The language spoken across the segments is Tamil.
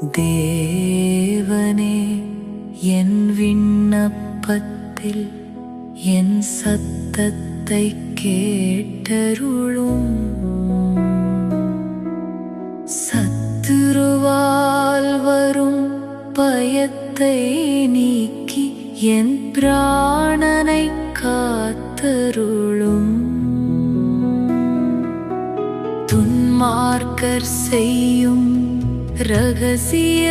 தேவனே, என் விண்ணப்பத்தில் என் சத்தத்தை கேட்டருளும். சத்துருவால் வரும் பயத்தை நீக்கி என் பிராணனை காத்தருளும். துன்மார்க்கர் செய்யும் ரகசிய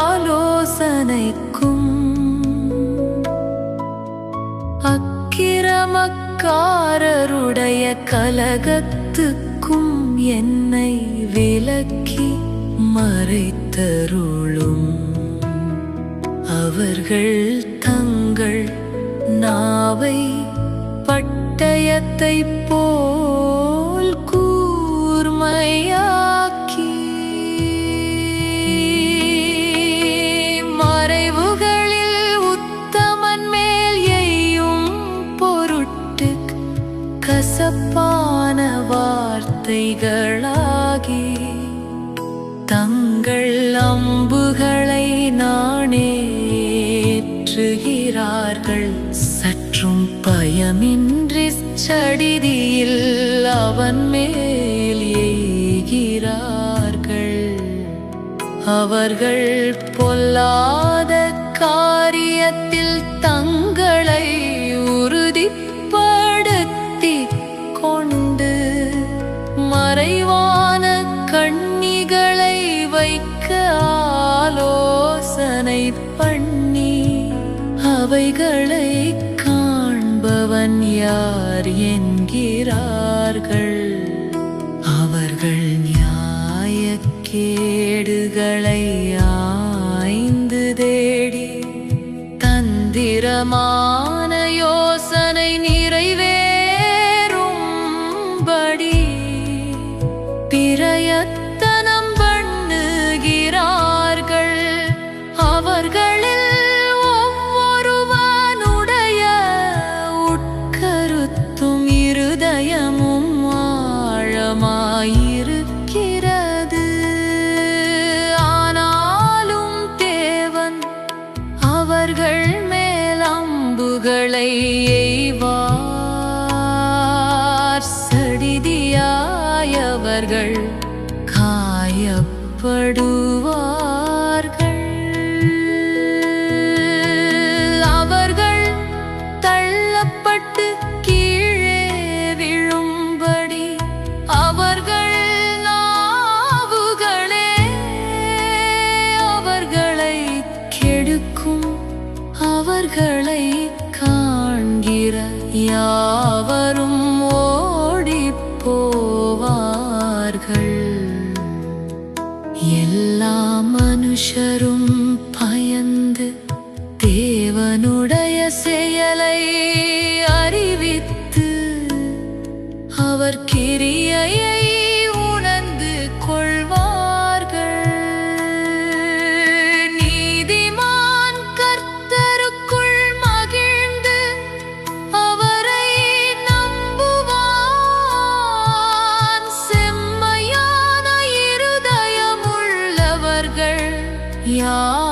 ஆலோசனைக்கும் அக்கிரமக்காரருடைய கலகத்துக்கும் என்னை விலக்கி மறைத்தருளும். அவர்கள் தங்கள் நாவை பட்டயத்தைப் போல் கூர்மையாக்கி மறைவுகளில் உத்தமன் மேல் எய்யும் பொருட்டு கசப்பான வார்த்தைகளாகி தங்கள் அம்புகளை நாணேற்றுகிறார்கள். சற்றும் பயமின்றி சடிதியில் அவன் மேல் எய்கிறார்கள். அவர்கள் பொல்லாத காரியத்தில் தங்களை உறுதிப்படுத்திக் கொண்டு மறைவான கண்ணிகளை வைக்க ஆலோசனை பண்ணி அவைகளை காண்பவன் யார் என்கிறார்கள். அவர்கள் நியாயக்கேடுகளை ஆய்ந்து தேடி தந்திரமான யோசனை நிறைவேறும்படி பிரயத்தனம் பண்ணுகிறார்கள். அவர்களில் ஒவ்வொருவனுடைய உட்கருத்தும் இருதயமும் ஆழமாயிருக்கிறது. ஆனாலும் தேவன் அவர்கள் மேல் அம்புகளை எய்வார். சடிதியாயவர்கள் காயப்படுவார்கள். அவர்கள் தள்ளப்பட்டு கீழே விழும்படி அவர்கள் நாவுகளே அவர்களை கெடுக்கும். அவர்களை காண்கிற யாவரும் ஓடிப் போவார்கள். எல்லா மனுஷரும் பயந்து தேவனுடைய செயலை அறிவித்து அவர் கிரியையை உணர்ந்து கொள்வார்கள். நீதிமான் கர்த்தருக்குள் மகிழ்ந்து அவரை நம்புவான். செம்மையான இருதயமுள்ளவர்கள் யார்